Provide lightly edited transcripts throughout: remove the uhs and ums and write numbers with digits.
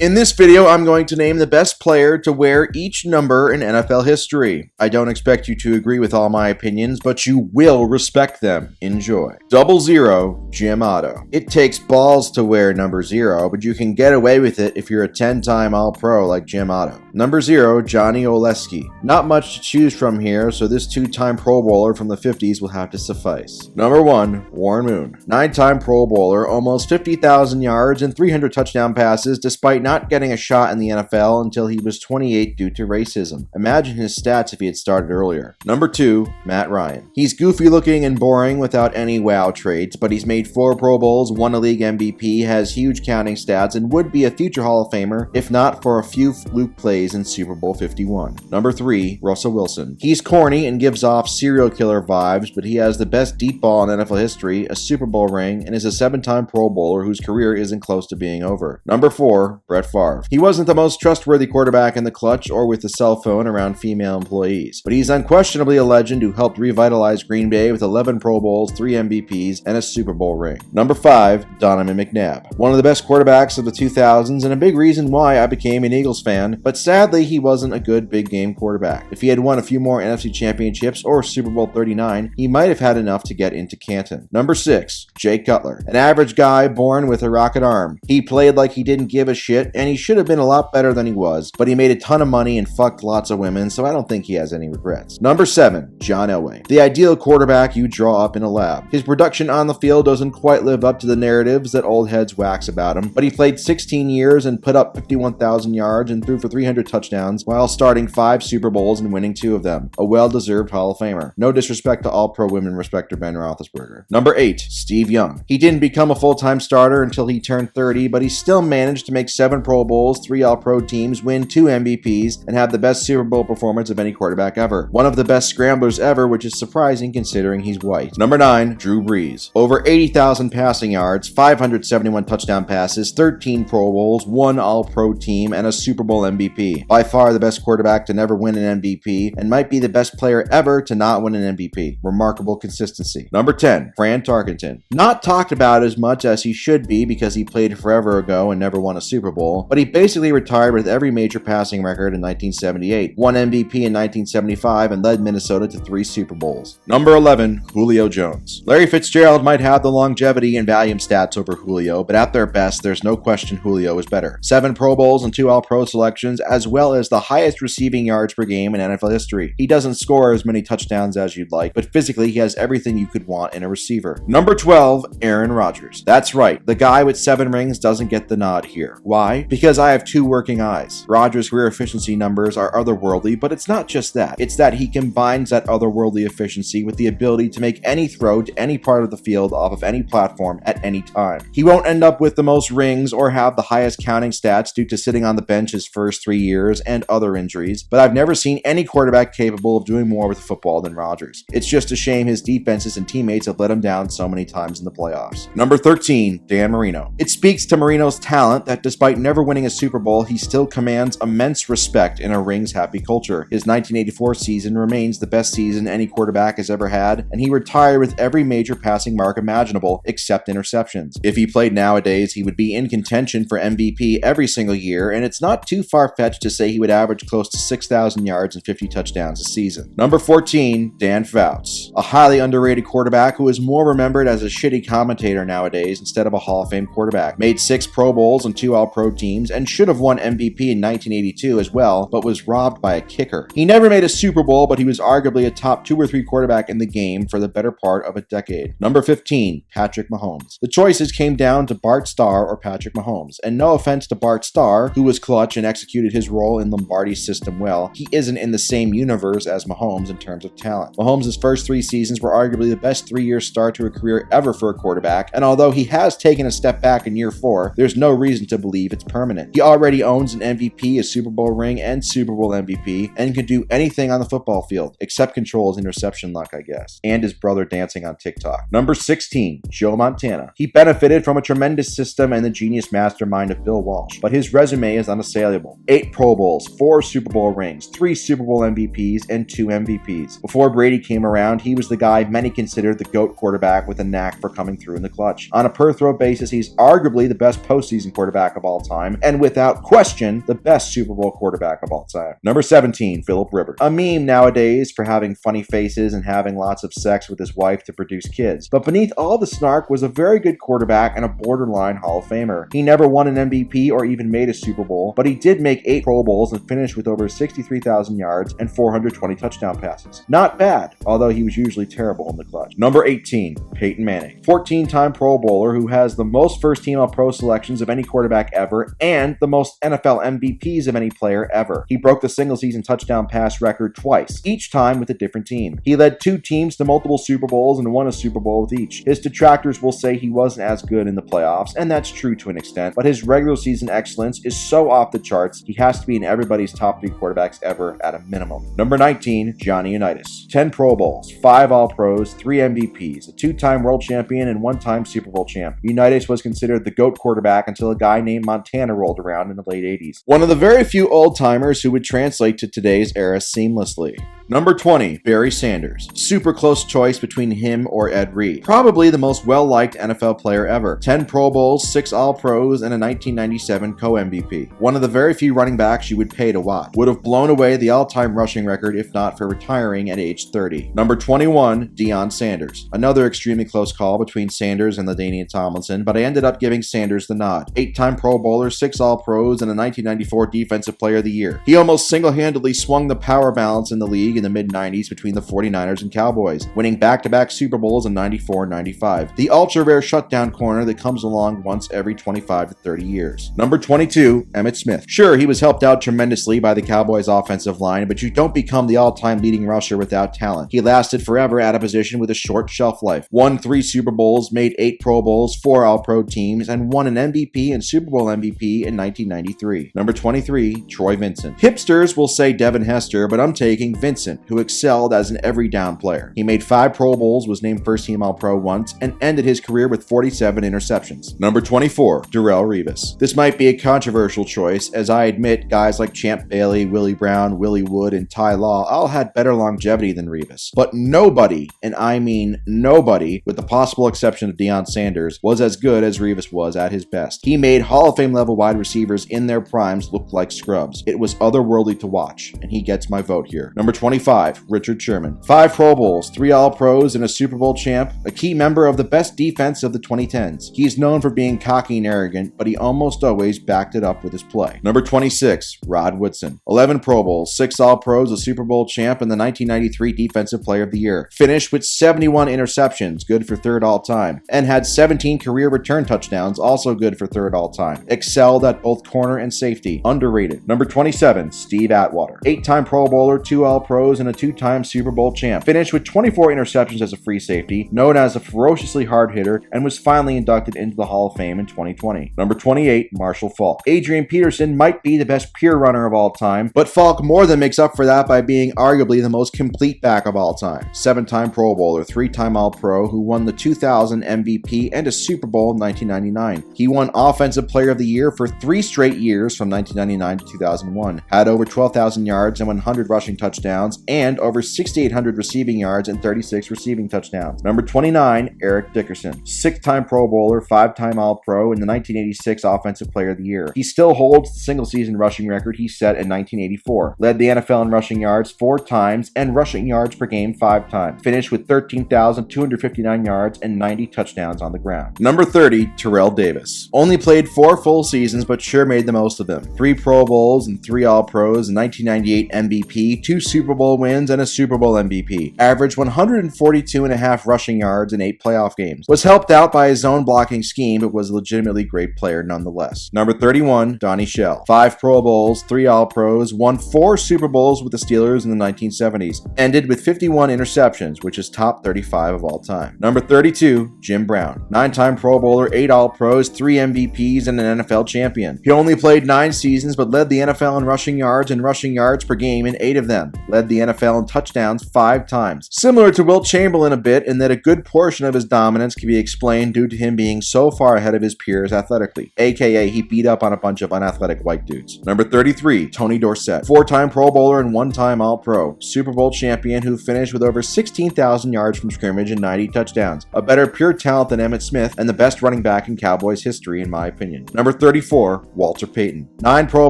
In this video, I'm going to name the best player to wear each number in NFL history. I don't expect you to agree with all my opinions, but you will respect them. Enjoy. 00, Jim Otto. It takes balls to wear number 0, but you can get away with it if you're a 10-time All-Pro like Jim Otto. Number 0, Johnny Oleski. Not much to choose from here, so this 2-time Pro Bowler from the 50s will have to suffice. Number 1, Warren Moon. 9-time Pro Bowler, almost 50,000 yards and 300 touchdown passes despite not getting a shot in the NFL until he was 28 due to racism. Imagine his stats if he had started earlier. Number 2, Matt Ryan. He's goofy looking and boring without any wow traits, but he's made 4 Pro Bowls, won a league MVP, has huge counting stats, and would be a future Hall of Famer if not for a few fluke plays in Super Bowl 51. Number 3, Russell Wilson. He's corny and gives off serial killer vibes, but he has the best deep ball in NFL history, a Super Bowl ring, and is a 7-time Pro Bowler whose career isn't close to being over. Number 4, Brett Favre. He wasn't the most trustworthy quarterback in the clutch or with the cell phone around female employees, but he's unquestionably a legend who helped revitalize Green Bay with 11 Pro Bowls, 3 MVPs, and a Super Bowl ring. Number 5, Donovan McNabb. One of the best quarterbacks of the 2000s and a big reason why I became an Eagles fan, but sadly he wasn't a good big game quarterback. If he had won a few more NFC championships or Super Bowl 39, he might have had enough to get into Canton. Number 6, Jay Cutler. An average guy born with a rocket arm. He played like he didn't give a shit, and he should have been a lot better than he was, but he made a ton of money and fucked lots of women, so I don't think he has any regrets. Number 7, John Elway. The ideal quarterback you draw up in a lab. His production on the field doesn't quite live up to the narratives that old heads wax about him, but he played 16 years and put up 51,000 yards and threw for 300 touchdowns while starting 5 Super Bowls and winning 2 of them. A well-deserved Hall of Famer. No disrespect to All-Pro women respecter Ben Roethlisberger. Number 8, Steve Young. He didn't become a full-time starter until he turned 30, but he still managed to make 7 Pro Bowls, 3 All-Pro teams, win 2 MVPs, and have the best Super Bowl performance of any quarterback ever. One of the best scramblers ever, which is surprising considering he's white. Number 9, Drew Brees. Over 80,000 passing yards, 571 touchdown passes, 13 Pro Bowls, 1 All-Pro team, and a Super Bowl MVP. By far the best quarterback to never win an MVP, and might be the best player ever to not win an MVP. Remarkable consistency. Number 10, FRAN Tarkenton. Not talked about as much as he should be because he played forever ago and never won a Super Bowl, but he basically retired with every major passing record in 1978, won MVP in 1975, and led Minnesota to 3 Super Bowls. Number 11, Julio Jones. Larry Fitzgerald might have the longevity and volume stats over Julio, but at their best, there's no question Julio is better. 7 Pro Bowls and 2 All-Pro selections, as well as the highest receiving yards per game in NFL history. He doesn't score as many touchdowns as you'd like, but physically he has everything you could want in a receiver. Number 12, Aaron Rodgers. That's right, the guy with 7 rings doesn't get the nod here. Why? Because I have 2 working eyes. Rodgers' career efficiency numbers are otherworldly, but it's not just that. It's that he combines that otherworldly efficiency with the ability to make any throw to any part of the field off of any platform at any time. He won't end up with the most rings or have the highest counting stats due to sitting on the bench his first 3 years and other injuries, but I've never seen any quarterback capable of doing more with the football than Rodgers. It's just a shame his defenses and teammates have let him down so many times in the playoffs. Number 13, Dan Marino. It speaks to Marino's talent that despite never winning a Super Bowl, he still commands immense respect in a rings-happy culture. His 1984 season remains the best season any quarterback has ever had, and he retired with every major passing mark imaginable except interceptions. If he played nowadays, he would be in contention for MVP every single year, and it's not too far-fetched to say he would average close to 6,000 yards and 50 touchdowns a season. Number 14, Dan Fouts. A highly underrated quarterback who is more remembered as a shitty commentator nowadays instead of a Hall of Fame quarterback. Made 6 Pro Bowls and 2 All-Pro teams, and should have won MVP in 1982 as well, but was robbed by a kicker. He never made a Super Bowl, but he was arguably a top 2 or 3 quarterback in the game for the better part of a decade. Number 15, Patrick Mahomes. The choices came down to Bart Starr or Patrick Mahomes, and no offense to Bart Starr, who was clutch and executed his role in Lombardi's system well, he isn't in the same universe as Mahomes in terms of talent. Mahomes' first 3 seasons were arguably the best 3-year start to a career ever for a quarterback, and although he has taken a step back in year 4, there's no reason to believe it's permanent. He already owns an MVP, a Super Bowl ring, and Super Bowl MVP, and can do anything on the football field, except control his interception luck, I guess, and his brother dancing on TikTok. Number 16, Joe Montana. He benefited from a tremendous system and the genius mastermind of Bill Walsh, but his resume is unassailable. 8 Pro Bowls, 4 Super Bowl rings, 3 Super Bowl MVPs, and 2 MVPs. Before Brady came around, he was the guy many considered the GOAT quarterback with a knack for coming through in the clutch. On a per-throw basis, he's arguably the best postseason quarterback of all time, and without question, the best Super Bowl quarterback of all time. Number 17, Philip Rivers. A meme nowadays for having funny faces and having lots of sex with his wife to produce kids. But beneath all the snark was a very good quarterback and a borderline Hall of Famer. He never won an MVP or even made a Super Bowl, but he did make 8 Pro Bowls and finished with over 63,000 yards and 420 touchdown passes. Not bad, although he was usually terrible in the clutch. Number 18, Peyton Manning. 14-time Pro Bowler who has the most first-team All-Pro selections of any quarterback ever and the most NFL MVPs of any player ever. He broke the single-season touchdown pass record twice, each time with a different team. He led 2 teams to multiple Super Bowls and won a Super Bowl with each. His detractors will say he wasn't as good in the playoffs, and that's true to an extent, but his regular season excellence is so off the charts, he has to be in everybody's top 3 quarterbacks ever at a minimum. Number 19, Johnny Unitas. 10 Pro Bowls, 5 All-Pros, 3 MVPs, a 2-time world champion and 1-time Super Bowl champ. Unitas was considered the GOAT quarterback until a guy named Montana rolled around in the late 80s. One of the very few old-timers who would translate to today's era seamlessly. Number 20, Barry Sanders. Super close choice between him or Ed Reed. Probably the most well-liked NFL player ever. 10 Pro Bowls, 6 All-Pros, and a 1997 co-MVP. One of the very few running backs you would pay to watch. Would have blown away the all-time rushing record if not for retiring at age 30. Number 21, Deion Sanders. Another extremely close call between Sanders and LaDainian Tomlinson, but I ended up giving Sanders the nod. 8-time Pro Bowler, 6 All-Pros, and a 1994 Defensive Player of the Year. He almost single-handedly swung the power balance in the league in the mid-90s between the 49ers and Cowboys, winning back-to-back Super Bowls in 94 and 95. The ultra-rare shutdown corner that comes along once every 25 to 30 years. Number 22, Emmitt Smith. Sure, he was helped out tremendously by the Cowboys' offensive line, but you don't become the all-time leading rusher without talent. He lasted forever at a position with a short shelf life. Won 3 Super Bowls, made 8 Pro Bowls, 4 All-Pro teams, and won an MVP and Super Bowl MVP in 1993. Number 23, Troy Vincent. Hipsters will say Devin Hester, but I'm taking Vincent, who excelled as an every-down player. He made 5 Pro Bowls, was named first-team All-Pro once, and ended his career with 47 interceptions. Number 24, Darrelle Revis. This might be a controversial choice, as I admit guys like Champ Bailey, Willie Brown, Willie Wood, and Ty Law all had better longevity than Revis. But nobody, and I mean nobody, with the possible exception of Deion Sanders, was as good as Revis was at his best. He made Hall of Fame level wide receivers in their primes look like scrubs. It was otherworldly to watch, and he gets my vote here. Number 25, Richard Sherman. 5 Pro Bowls, 3 All-Pros, and a Super Bowl champ, a key member of the best defense of the 2010s. He's known for being cocky and arrogant, but he almost always backed it up with his play. Number 26, Rod Woodson. 11 Pro Bowls, 6 All-Pros, a Super Bowl champ, and the 1993 Defensive Player of the Year. Finished with 71 interceptions, good for 3rd all-time, and had 17 career return touchdowns, also good for 3rd all-time. Excelled at both corner and safety. Underrated. Number 27, Steve Atwater. 8-time Pro Bowler, 2 All-Pros, and a 2-time Super Bowl champ. Finished with 24 interceptions as a free safety, known as a ferociously hard hitter, and was finally inducted into the Hall of Fame in 2020. Number 28, Marshall Faulk. Adrian Peterson might be the best pure runner of all time, but Faulk more than makes up for that by being arguably the most complete back of all time. 7-time Pro Bowler, 3-time All-Pro, who won the 2000 MVP and a Super Bowl in 1999. He won Offensive Player of the Year for 3 straight years from 1999 to 2001. Had over 12,000 yards and 100 rushing touchdowns, and over 6,800 receiving yards and 36 receiving touchdowns. Number 29, Eric Dickerson. 6-time Pro Bowler, 5-time All-Pro, and the 1986 Offensive Player of the Year. He still holds the single-season rushing record he set in 1984. Led the NFL in rushing yards 4 times and rushing yards per game 5 times. Finished with 13,259 yards and 90 touchdowns on the ground. Number 30, Terrell Davis. Only played 4 full seasons, but sure made the most of them. 3 Pro Bowls and 3 All-Pros, a 1998 MVP, 2 Super Bowl wins, and a Super Bowl MVP. Averaged 142.5 rushing yards in 8 playoff games. Was helped out by his zone blocking scheme, but was a legitimately great player nonetheless. Number 31, Donnie Shell. 5 Pro Bowls, 3 All-Pros, won 4 Super Bowls with the Steelers in the 1970s. Ended with 51 interceptions, which is top 35 of all time. Number 32, Jim Brown. 9-time Pro Bowler, 8 All-Pros, 3 MVPs, and an NFL champion. He only played 9 seasons, but led the NFL in rushing yards and rushing yards per game in 8 of them. Led the NFL in touchdowns 5 times. Similar to Wilt Chamberlain a bit in that a good portion of his dominance can be explained due to him being so far ahead of his peers athletically, aka he beat up on a bunch of unathletic white dudes. Number 33, Tony Dorsett, 4-time Pro Bowler and 1-time All-Pro, Super Bowl champion who finished with over 16,000 yards from scrimmage and 90 touchdowns, a better pure talent than Emmitt Smith and the best running back in Cowboys history in my opinion. Number 34, Walter Payton, 9 Pro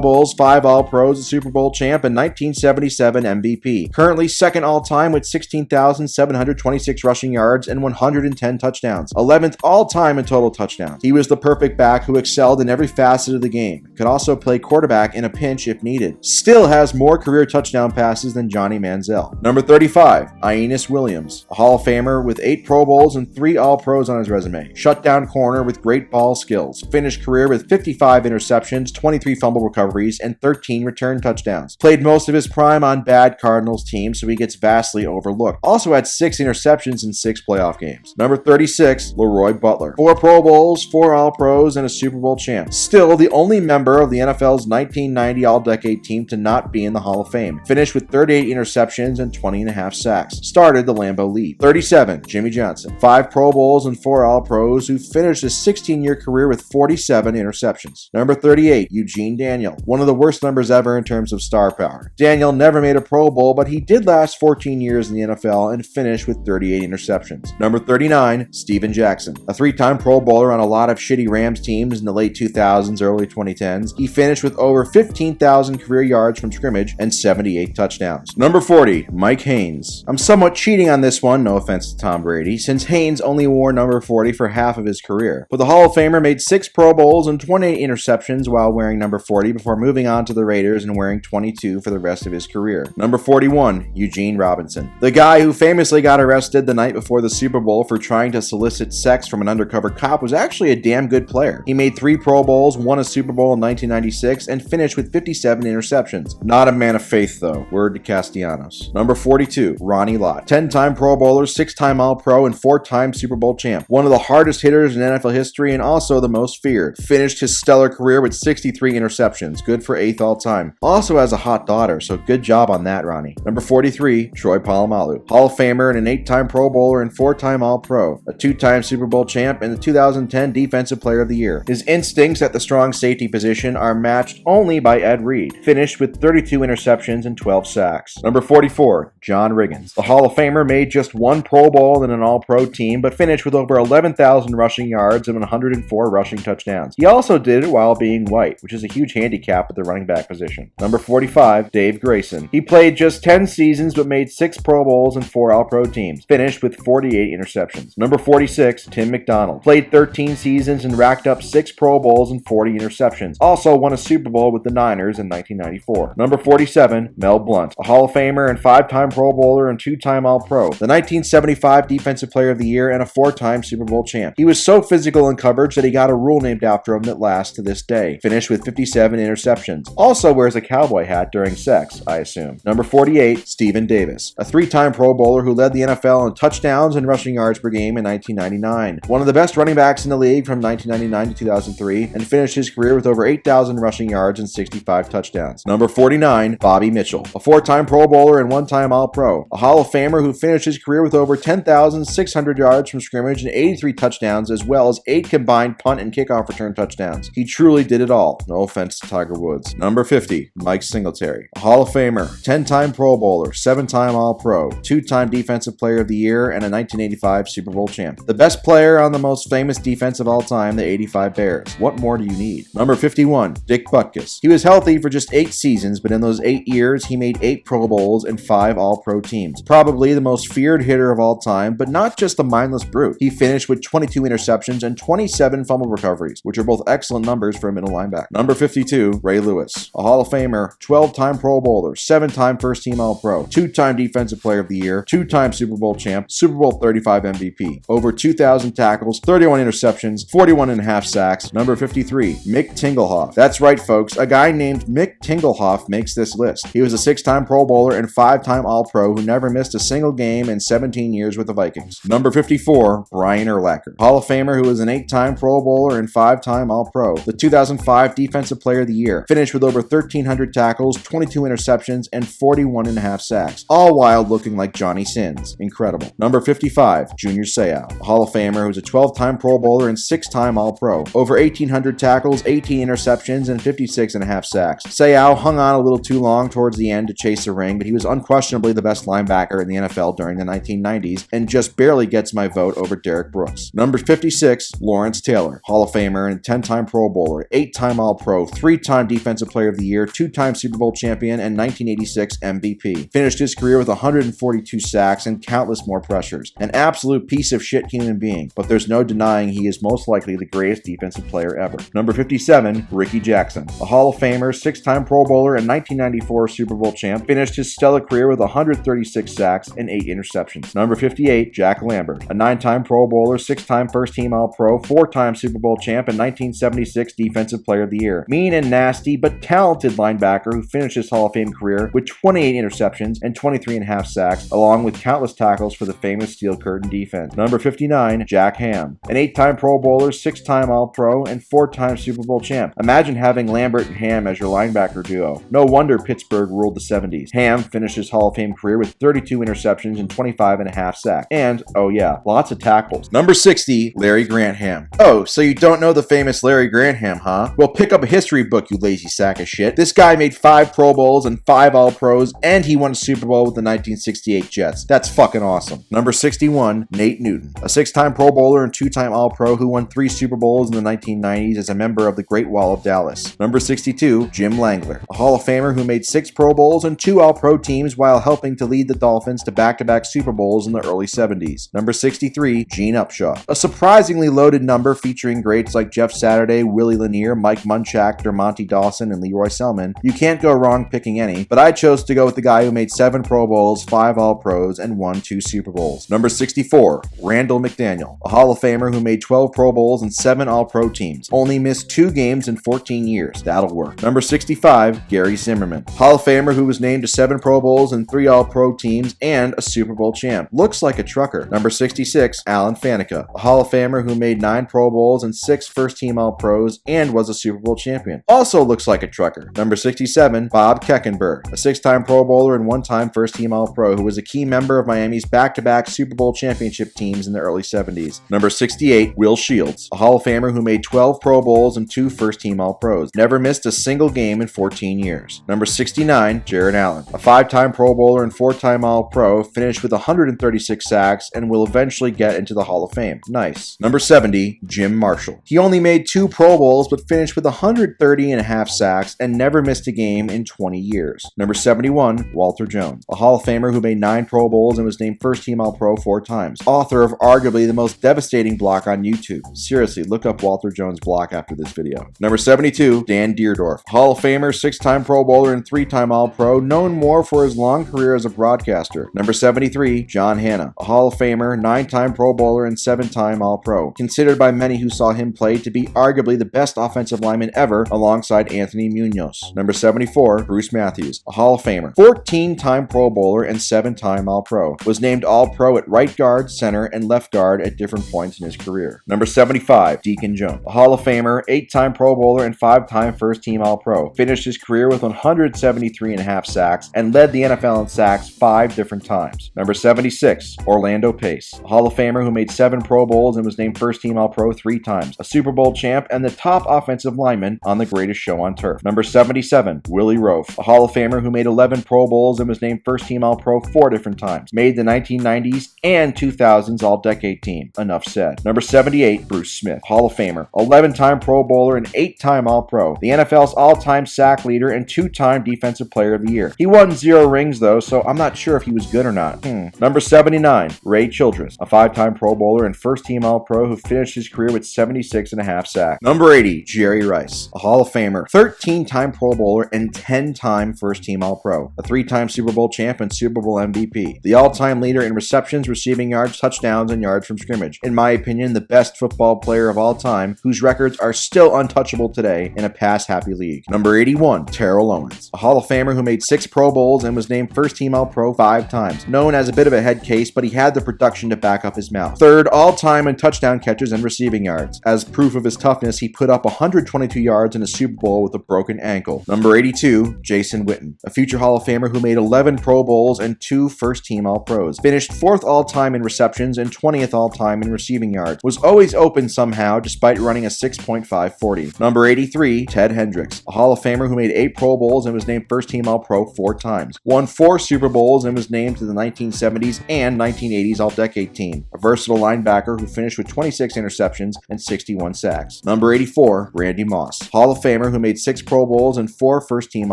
Bowls, 5 All-Pros, a Super Bowl champ, and 1977 MVP. Currently second all-time with 16,726 rushing yards and 110 touchdowns, 11th all-time in total touchdowns. He was the perfect back who excelled in every facet of the game, could also play quarterback in a pinch if needed. Still has more career touchdown passes than Johnny Manziel. Number 35, AENEAS Williams, a Hall of Famer with 8 Pro Bowls and 3 All-Pros on his resume. Shutdown corner with great ball skills. Finished career with 55 interceptions, 23 fumble recoveries, and 13 return touchdowns. Played most of his prime on bad Cardinals teams, so he gets vastly overlooked. Also had 6 interceptions in 6 playoff games. Number 36, LEROY Butler, 4 Pro Bowls, 4 All-Pros, and a Super Bowl champ. Still the only member of the NFL's 1990 All-Decade team to not be in the Hall of Fame. Finished with 38 interceptions and 20.5 sacks. Started the Lambeau Leap. 37, Jimmy Johnson, 5 Pro Bowls and 4 All-Pros, who finished his 16-year career with 47 interceptions. Number 38, Eugene Daniel, one of the worst numbers ever in terms of star power. Daniel never made a Pro Bowl, but he did last 14 years in the NFL and finished with 38 interceptions. Number 39, Steven Jackson, a 3-time Pro Bowler on a lot of shitty Rams teams in the late 2000s, early 2010s. He finished with over 15,000 career yards from scrimmage and 78 touchdowns. Number 40, Mike Haynes. I'm somewhat cheating on this one, no offense to Tom Brady, since Haynes only wore number 40 for half of his career. But the Hall of Famer made 6 Pro Bowls and 28 interceptions while wearing number 40 before moving on to the Raiders and wearing 22 for the rest of his career. Number 41, Eugene Robinson, the guy who famously got arrested the night before the Super Bowl for trying to solicit sex from an undercover cop, was actually a damn good player. He made 3 Pro Bowls, won a Super Bowl in 1996, and finished with 57 interceptions. Not a man of faith though, word to Castellanos. Number 42, Ronnie Lott, 10-time Pro Bowler, 6-time All-Pro, and 4-time Super Bowl champ. One of the hardest hitters in NFL history and also the most feared. Finished his stellar career with 63 interceptions, good for 8th all-time. Also has a hot daughter, so good job on that, Ronnie. Number 43, Troy Polamalu, Hall of Famer and an 8-time Pro Bowler and 4-time All-Pro, a 2-time Super Bowl champ and the 2010 Defensive Player of the Year. His instincts at the strong safety position are matched only by Ed Reed. Finished with 32 interceptions and 12 sacks. Number 44, John Riggins, the Hall of Famer, made just 1 Pro Bowl and an All-Pro team, but finished with over 11,000 rushing yards and 104 rushing touchdowns. He also did it while being white, which is a huge handicap at the running back position. Number 45, Dave Grayson. He played just 10 seasons but made 6 Pro Bowls and 4 All-Pro teams. Finished with 48 interceptions. Number 46, Tim McDonald. Played 13 seasons and racked up 6 Pro Bowls and 40 interceptions. Also won a Super Bowl with the Niners in 1994. Number 47, Mel Blount, a Hall of Famer and 5-time Pro Bowler and 2-time All-Pro, the 1975 Defensive Player of the Year and a 4-time Super Bowl champ. He was so physical in coverage that he got a rule named after him that lasts to this day. Finished with 57 interceptions. Also wears a cowboy hat during sex, I assume. Number 48, Stephen Davis, a 3-time Pro Bowler who led the NFL in touchdowns and rushing yards per game in 1999. One of the best running backs in the league from 1999 to 2003 and finished his career with over 8,000 rushing yards and 65 touchdowns. Number 49, Bobby Mitchell, a 4-time Pro Bowler and 1-time All-Pro, a Hall of Famer who finished his career with over 10,600 yards from scrimmage and 83 touchdowns as well as 8 combined punt and kickoff return touchdowns. He truly did it all. No offense to Tiger Woods. Number 50, Mike Singletary, a Hall of Famer, 10-time Pro Bowler, 7-time All-Pro, 2-time Defensive Player of the Year, and a 1985 Super Bowl champ. The best player on the most famous defense of all time, the '85 Bears. What more do you need? Number 51, Dick Butkus. He was healthy for just 8 seasons, but in those 8 years, he made 8 Pro Bowls and 5 All-Pro teams. Probably the most feared hitter of all time, but not just a mindless brute. He finished with 22 interceptions and 27 fumble recoveries, which are both excellent numbers for a middle linebacker. Number 52, Ray Lewis, a Hall of Famer, 12-time Pro Bowler, 7-time first-team All-Pro, 2-time Defensive Player of the Year, 2-time Super Bowl champ, Super Bowl 35 MVP, over 2,000 tackles, 31 interceptions, 41.5 sacks. Number 53, Mick Tingelhoff. That's right, folks. A guy named Mick Tingelhoff makes this list. He was a 6-time Pro Bowler and 5-time All-Pro who never missed a single game in 17 years with the Vikings. Number 54, Brian Urlacher, Hall of Famer who was an 8-time Pro Bowler and 5-time All-Pro, the 2005 Defensive Player of the Year, finished with over 1,300 tackles, 22 interceptions, and 41 41.5 sacks, all while looking like Johnny Sins. Incredible. Number 55, Junior Seau, a Hall of Famer who's a 12-time Pro Bowler and 6-time All-Pro. Over 1,800 tackles, 18 interceptions, and 56.5 sacks. Seau hung on a little too long towards the end to chase the ring, but he was unquestionably the best linebacker in the NFL during the 1990s and just barely gets my vote over Derek Brooks. Number 56, Lawrence Taylor, Hall of Famer and 10-time Pro Bowler, 8-time All-Pro, 3-time Defensive Player of the Year, 2-time Super Bowl champion, and 1986 MVP. Finished his career with 142 sacks and countless more pressures. An absolute piece of shit human being, but there's no denying he is most likely the greatest defensive player ever. Number 57, Ricky Jackson, a Hall of Famer, 6-time Pro Bowler, and 1994 Super Bowl champ. Finished his stellar career with 136 sacks and 8 interceptions. Number 58, Jack Lambert, a 9-time Pro Bowler, 6-time first-team All-Pro, 4-time Super Bowl champ, and 1976 Defensive Player of the Year. Mean and nasty, but talented linebacker who finished his Hall of Fame career with 28 interceptions and 23.5 sacks, along with countless tackles for the famous Steel Curtain defense. Number 59, Jack Ham, an 8-time Pro Bowler, 6-time All-Pro, and 4-time Super Bowl champ. Imagine having Lambert and Ham as your linebacker duo. No wonder Pittsburgh ruled the 70s. Ham finished his Hall of Fame career with 32 interceptions and 25.5 sacks. And, oh yeah, lots of tackles. Number 60, Larry Grantham. Oh, so you don't know the famous Larry Grantham, huh? Well, pick up a history book, you lazy sack of shit. This guy made 5 Pro Bowls and 5 All-Pros, and he won a Super Bowl with the 1968 Jets. That's fucking awesome. Number 61, Nate Newton, a 6-time Pro Bowler and 2-time All-Pro who won 3 Super Bowls in the 1990s as a member of the Great Wall of Dallas. Number 62, Jim Langler, a Hall of Famer who made 6 Pro Bowls and 2 All-Pro teams while helping to lead the Dolphins to back-to-back Super Bowls in the early 70s. Number 63, Gene Upshaw, a surprisingly loaded number featuring greats like Jeff Saturday, Willie Lanier, Mike Munchak, Dermontti Dawson, and Leroy Selman. You can't go wrong picking any, but I chose to go with the guy who made 7 Pro Bowls, 5 All-Pros, and won 2 Super Bowls. Number 64, Randall McDaniel, a Hall of Famer who made 12 Pro Bowls and 7 All-Pro teams. Only missed 2 games in 14 years. That'll work. Number 65, Gary Zimmerman, Hall of Famer who was named to 7 Pro Bowls and 3 All-Pro teams and a Super Bowl champ. Looks like a trucker. Number 66, Alan Faneca, a Hall of Famer who made 9 Pro Bowls and 6 first-team All-Pros and was a Super Bowl champion. Also looks like a trucker. Number 67, Bob Keckenberg, a 6-time Pro Bowler and 1-time first-team All-Pro who was a key member of Miami's back-to-back Super Bowl championship teams in the early 70s. Number 68, Will Shields, a Hall of Famer who made 12 Pro Bowls and 2 first-team All-Pros. Never missed a single game in 14 years. Number 69, Jared Allen, a 5-time Pro Bowler and 4-time All-Pro, finished with 136 sacks and will eventually get into the Hall of Fame. Nice. Number 70, Jim Marshall. He only made 2 Pro Bowls but finished with 130.5 sacks and never missed a game in 20 years. Number 71, Walter Jones, a Hall of Famer who made 9 Pro Bowls and was named first-team All-Pro 4 times. Author of arguably the most devastating block on YouTube. Seriously, look up Walter Jones' block after this video. Number 72, Dan Deerdorf, Hall of Famer, 6-time Pro Bowler and 3-time All-Pro, known more for his long career as a broadcaster. Number 73, John Hanna, a Hall of Famer, 9-time Pro Bowler and 7-time All-Pro, considered by many who saw him play to be arguably the best offensive lineman ever alongside Anthony Munoz. Number 74, Bruce Matthews, a Hall of Famer, 14-time Pro Bowler and 7-time All-Pro, was named All-Pro at right guard, center, and left guard at different points in his career. Number 75, Deacon Jones, a Hall of Famer, 8-time Pro Bowler and 5-time first-team All-Pro, finished his career with 173.5 sacks and led the NFL in sacks 5 different times. Number 76, Orlando Pace, a Hall of Famer who made 7 Pro Bowls and was named first-team All-Pro 3 times, a Super Bowl champ, and the top offensive lineman on the greatest show on turf. Number 77, Willie Roaf, a Hall of Famer who made 11 Pro Bowls and was named first-team All-Pro 4 different times, made the 1990s and 2000s All-Decade team. Enough said. Number 78, Bruce Smith, Hall of Famer, 11-time Pro Bowler and 8-time All-Pro, the NFL's all-time sack leader and 2-time Defensive Player of the Year. He won 0 rings though, so I'm not sure if he was good or not. Number 79, Ray Childress, a 5-time Pro Bowler and first-team All-Pro who finished his career with 76.5 sacks. Number 80, Jerry Rice, a Hall of Famer, 13-time Pro Bowler and 10-time first-team All-Pro, a 3-time Super Bowl champ and Super Bowl MVP, the all-time leader in receptions, receiving yards, touchdowns, and yards from scrimmage. In my opinion, the best football player of all time, whose records are still untouchable today in a pass-happy league. Number 81, Terrell Owens, a Hall of Famer who made 6 Pro Bowls and was named first-team All-Pro 5 times. Known as a bit of a head case, but he had the production to back up his mouth. 3rd all-time in touchdown catches and receiving yards. As proof of his toughness, he put up 122 yards in a Super Bowl with a broken ankle. Number 82, Jason Witten, a future Hall Hall of Famer who made 11 Pro Bowls and 2 first-team All-Pros. Finished 4th all-time in receptions and 20th all-time in receiving yards. Was always open somehow despite running a 6.5 40. Number 83, Ted Hendricks, a Hall of Famer who made 8 Pro Bowls and was named first-team All-Pro 4 times. Won 4 Super Bowls and was named to the 1970s and 1980s All-Decade team. A versatile linebacker who finished with 26 interceptions and 61 sacks. Number 84, Randy Moss, Hall of Famer who made 6 Pro Bowls and 4 first-team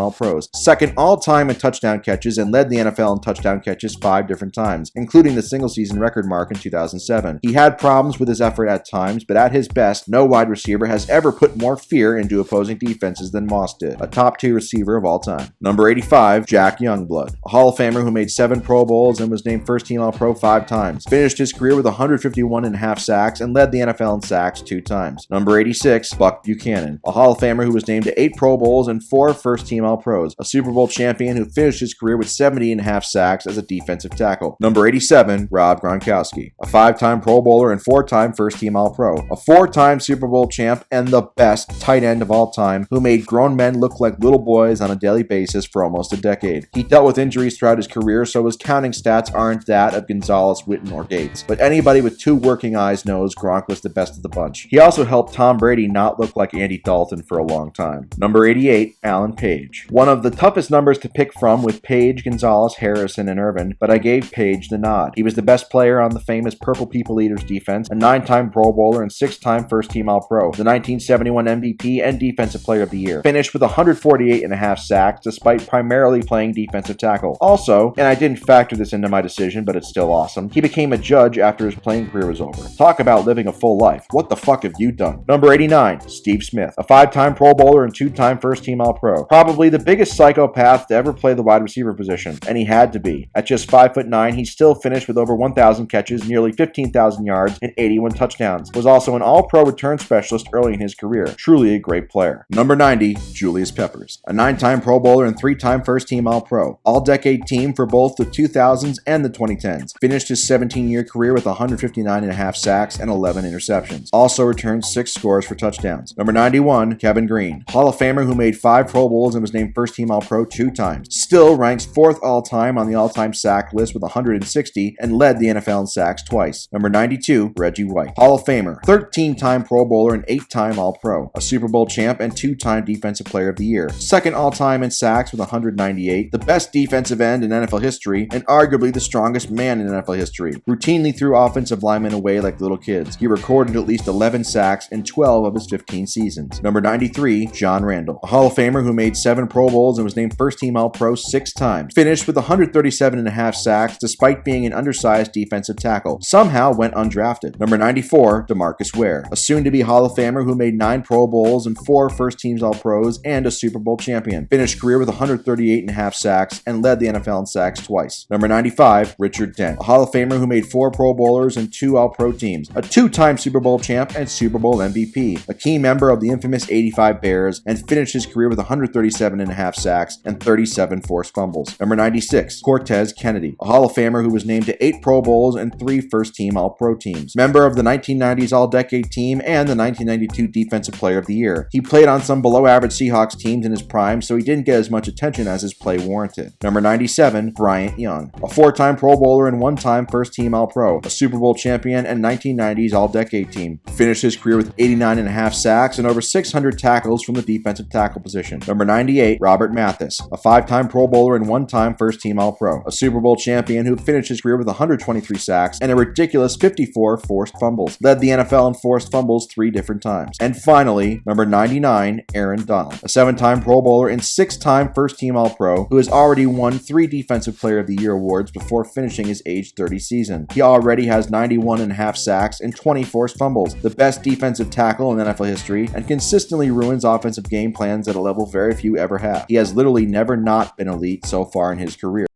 All-Pros. Second all-time in touchdown catches and led the NFL in touchdown catches 5 different times, including the single-season record mark in 2007. He had problems with his effort at times, but at his best, no wide receiver has ever put more fear into opposing defenses than Moss did. A top-tier receiver of all time. Number 85, Jack Youngblood, a Hall of Famer who made 7 Pro Bowls and was named first-team All-Pro 5 times. Finished his career with 151.5 sacks and led the NFL in sacks 2 times. Number 86, Buck Buchanan, a Hall of Famer who was named to 8 Pro Bowls and 4 first-team All-Pros. A Super Bowl champion who finished his career with 70.5 sacks as a defensive tackle. Number 87, Rob Gronkowski, a 5-time Pro Bowler and 4-time first-team All-Pro. A 4-time Super Bowl champ and the best tight end of all time who made grown men look like little boys on a daily basis for almost a decade. He dealt with injuries throughout his career, so his counting stats aren't that of Gonzalez, Witten, or Gates. But anybody with 2 working eyes knows Gronk was the best of the bunch. He also helped Tom Brady not look like Andy Dalton for a long time. Number 88, Alan Page. One of the toughest numbers to pick from with Page, Gonzalez, Harrison, and Irvin, but I gave Page the nod. He was the best player on the famous Purple People Eaters defense, a 9-time Pro Bowler and 6-time first-team All-Pro, the 1971 MVP and Defensive Player of the Year. Finished with 148.5 sacks despite primarily playing defensive tackle. Also, and I didn't factor this into my decision, but it's still awesome, he became a judge after his playing career was over. Talk about living a full life. What the fuck have you done? Number 89, Steve Smith, a 5-time Pro Bowler and 2-time first-team All-Pro. Probably the biggest psychopath to ever play the wide receiver position, and he had to be. At just 5'9", he still finished with over 1,000 catches, nearly 15,000 yards, and 81 touchdowns. Was also an All-Pro return specialist early in his career. Truly a great player. Number 90, Julius Peppers, a 9-time Pro Bowler and 3-time first-team All-Pro. All-decade team for both the 2000s and the 2010s. Finished his 17-year career with 159.5 sacks and 11 interceptions. Also returned 6 scores for touchdowns. Number 91, Kevin Greene, Hall of Famer who made 5 Pro Bowls and was named first-team All-Pro 2 times. Still ranks 4th all-time on the all-time sack list with 160 and led the NFL in sacks twice. Number 92, Reggie White, Hall of Famer, 13-time Pro Bowler and 8-time All-Pro, a Super Bowl champ and 2-time Defensive Player of the Year. 2nd all-time in sacks with 198, the best defensive end in NFL history, and arguably the strongest man in NFL history. Routinely threw offensive linemen away like little kids. He recorded at least 11 sacks in 12 of his 15 seasons. Number 93, John Randall, a Hall of Famer who made 7 Pro Bowls and was named first-team All-Pro 6 times. Finished with 137.5 sacks despite being an undersized defensive tackle. Somehow went undrafted. Number 94, DeMarcus Ware, a soon-to-be Hall of Famer who made 9 Pro Bowls and 4 first-teams All-Pros and a Super Bowl champion. Finished career with 138.5 sacks and led the NFL in sacks twice. Number 95, Richard Dent, a Hall of Famer who made 4 Pro Bowlers and 2 All-Pro teams, a 2-time Super Bowl champ and Super Bowl MVP, a key member of the infamous 85 Bears, and finished his career with 137.5 sacks and 37 forced fumbles. Number 96, Cortez Kennedy, a Hall of Famer who was named to 8 Pro Bowls and 3 first-team All-Pro teams, member of the 1990s All-Decade team and the 1992 Defensive Player of the Year. He played on some below-average Seahawks teams in his prime, so he didn't get as much attention as his play warranted. Number 97, Bryant Young, a 4-time Pro Bowler and 1-time first-team All-Pro, a Super Bowl champion and 1990s All-Decade team. Finished his career with 89.5 sacks and over 600 tackles from the defensive tackle position. Number 98, Robert Mathis, a 5-time Pro Bowler and 1-time first-team All-Pro, a Super Bowl champion who finished his career with 123 sacks and a ridiculous 54 forced fumbles. Led the NFL in forced fumbles 3 different times. And finally, number 99, Aaron Donald, a 7-time Pro Bowler and 6-time first-team All-Pro who has already won 3 Defensive Player of the Year awards before finishing his age 30 season. He already has 91.5 sacks and 20 forced fumbles, the best defensive tackle in NFL history, and consistently ruins offensive game plans at a level very few ever have. He has literally never not been elite so far in his career.